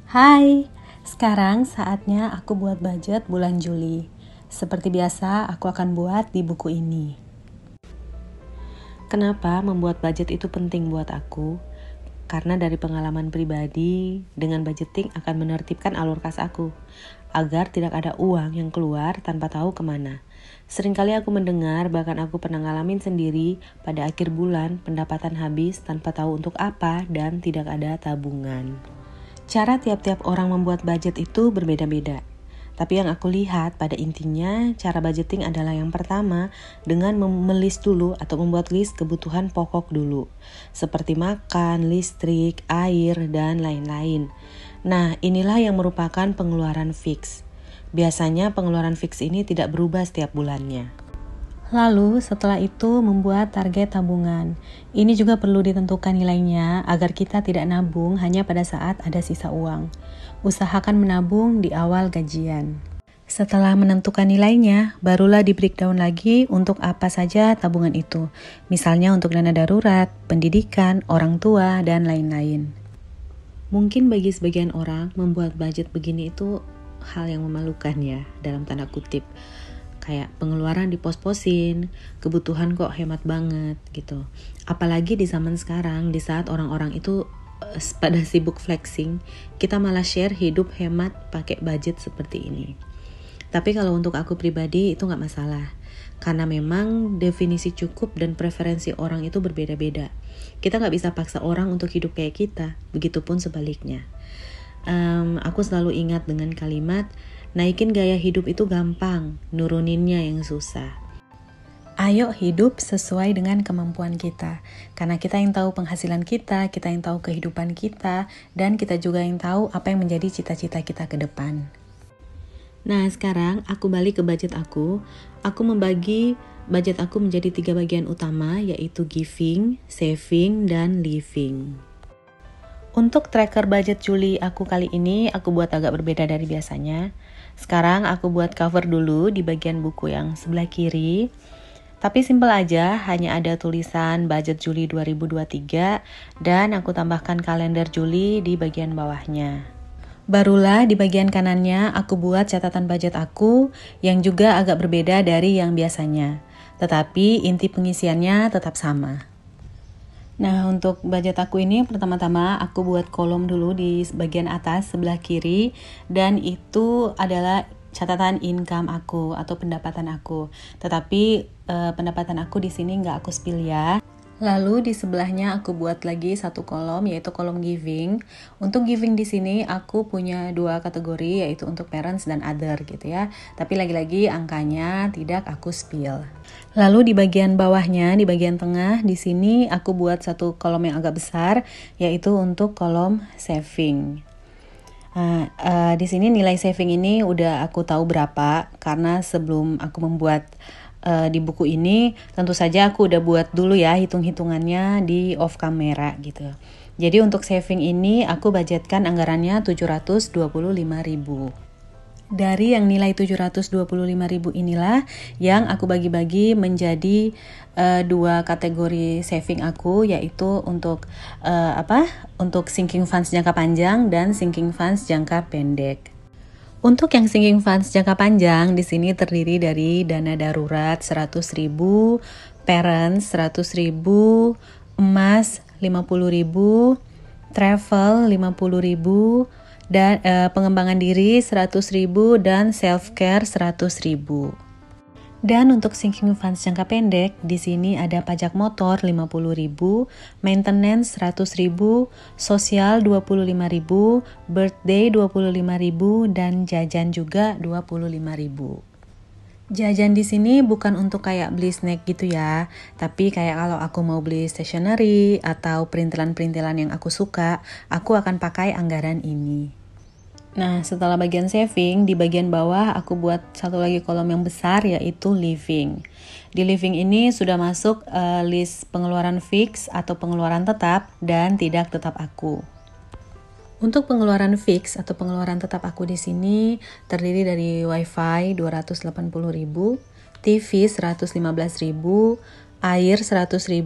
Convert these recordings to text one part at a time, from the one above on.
Hai, sekarang saatnya aku buat budget bulan Juli. Seperti biasa, aku akan buat di buku ini. Kenapa membuat budget itu penting buat aku? Karena dari pengalaman pribadi, dengan budgeting akan menertibkan alur kas aku, agar tidak ada uang yang keluar tanpa tahu kemana. Seringkali aku mendengar, bahkan aku pernah ngalamin sendiri, pada akhir bulan pendapatan habis tanpa tahu untuk apa dan tidak ada tabungan. Cara tiap-tiap orang membuat budget itu berbeda-beda. Tapi yang aku lihat pada intinya, cara budgeting adalah yang pertama dengan melis dulu atau membuat list kebutuhan pokok dulu. Seperti makan, listrik, air, dan lain-lain. Nah, inilah yang merupakan pengeluaran fix. Biasanya pengeluaran fix ini tidak berubah setiap bulannya. Lalu setelah itu membuat target tabungan. Ini juga perlu ditentukan nilainya agar kita tidak nabung hanya pada saat ada sisa uang. Usahakan menabung di awal gajian. Setelah menentukan nilainya, barulah di breakdown lagi untuk apa saja tabungan itu. Misalnya untuk dana darurat, pendidikan, orang tua, dan lain-lain. Mungkin bagi sebagian orang membuat budget begini itu hal yang memalukan ya, dalam tanda kutip. Kayak pengeluaran dipos-posin, kebutuhan kok hemat banget gitu. Apalagi di zaman sekarang, di saat orang-orang itu pada sibuk flexing, kita malah share hidup hemat pakai budget seperti ini. Tapi kalau untuk aku pribadi itu gak masalah, karena memang definisi cukup dan preferensi orang itu berbeda-beda. Kita gak bisa paksa orang untuk hidup kayak kita, begitupun sebaliknya. Aku selalu ingat dengan kalimat, naikin gaya hidup itu gampang, nuruninnya yang susah. Ayo hidup sesuai dengan kemampuan kita. Karena kita yang tahu penghasilan kita yang tahu kehidupan kita, dan kita juga yang tahu apa yang menjadi cita-cita kita ke depan. Nah, sekarang aku balik ke budget aku. Aku membagi budget aku menjadi 3 bagian utama, yaitu giving, saving, dan living. Untuk tracker budget Juli aku kali ini, aku buat agak berbeda dari biasanya. Sekarang aku buat cover dulu di bagian buku yang sebelah kiri. Tapi simple aja, hanya ada tulisan budget Juli 2023 dan aku tambahkan kalender Juli di bagian bawahnya. Barulah di bagian kanannya aku buat catatan budget aku yang juga agak berbeda dari yang biasanya. Tetapi inti pengisiannya tetap sama. Nah, untuk budget aku ini pertama-tama aku buat kolom dulu di bagian atas sebelah kiri, dan itu adalah catatan income aku atau pendapatan aku. Tetapi pendapatan aku di sini nggak aku spill ya. Lalu di sebelahnya aku buat lagi satu kolom, yaitu kolom giving. Untuk giving di sini aku punya 2 kategori, yaitu untuk parents dan other gitu ya. Tapi lagi-lagi angkanya tidak aku spill. Lalu di bagian bawahnya, di bagian tengah, di sini aku buat satu kolom yang agak besar, yaitu untuk kolom saving. Nah, di sini nilai saving ini udah aku tahu berapa, karena sebelum aku membuat di buku ini, tentu saja aku udah buat dulu ya hitung-hitungannya di off camera gitu. Jadi untuk saving ini aku budgetkan anggarannya 725.000. Dari yang nilai 725.000 inilah yang aku bagi-bagi menjadi 2 kategori saving aku, yaitu untuk untuk sinking funds jangka panjang dan sinking funds jangka pendek. Untuk yang sinking funds jangka panjang di sini terdiri dari dana darurat 100.000, parents 100.000, emas 50.000, travel 50.000, dan pengembangan diri 100.000 dan self care 100.000. Dan untuk sinking funds jangka pendek, di sini ada pajak motor 50.000, maintenance 100.000, sosial 25.000, birthday 25.000, dan jajan juga 25.000. Jajan di sini bukan untuk kayak beli snack gitu ya, tapi kayak kalau aku mau beli stationery atau perintilan-perintilan yang aku suka, aku akan pakai anggaran ini. Nah, setelah bagian saving, di bagian bawah aku buat satu lagi kolom yang besar, yaitu living. Di living ini sudah masuk list pengeluaran fix atau pengeluaran tetap dan tidak tetap aku. Untuk pengeluaran fix atau pengeluaran tetap aku di sini terdiri dari wifi 280.000, TV 115.000, air 100.000,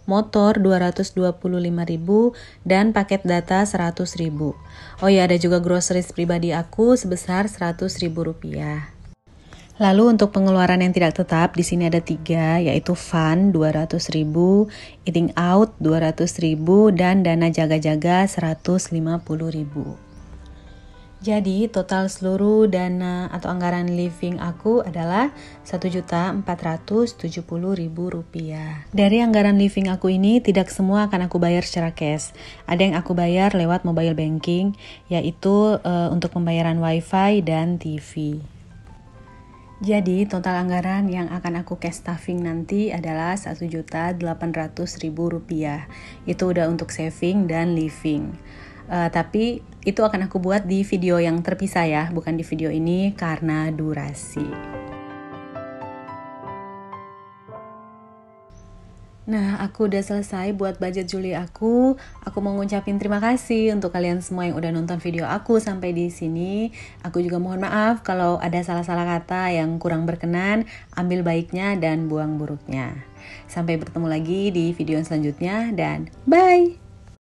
motor 225.000, dan paket data 100.000. Oh ya, ada juga groceries pribadi aku sebesar 100.000 rupiah. Lalu untuk pengeluaran yang tidak tetap di sini ada 3, yaitu fun 200.000, eating out 200.000, dan dana jaga-jaga 150.000. Jadi total seluruh dana atau anggaran living aku adalah Rp1.470.000. Dari anggaran living aku ini tidak semua akan aku bayar secara cash. Ada yang aku bayar lewat mobile banking, yaitu untuk pembayaran wifi dan TV. Jadi total anggaran yang akan aku cash stuffing nanti adalah Rp1.800.000. Itu udah untuk saving dan living. Tapi itu akan aku buat di video yang terpisah ya, bukan di video ini karena durasi. Nah, aku udah selesai buat budget Juli aku. Aku mau ngucapin terima kasih untuk kalian semua yang udah nonton video aku sampai di sini. Aku juga mohon maaf kalau ada salah-salah kata yang kurang berkenan. Ambil baiknya dan buang buruknya. Sampai bertemu lagi di video selanjutnya dan bye!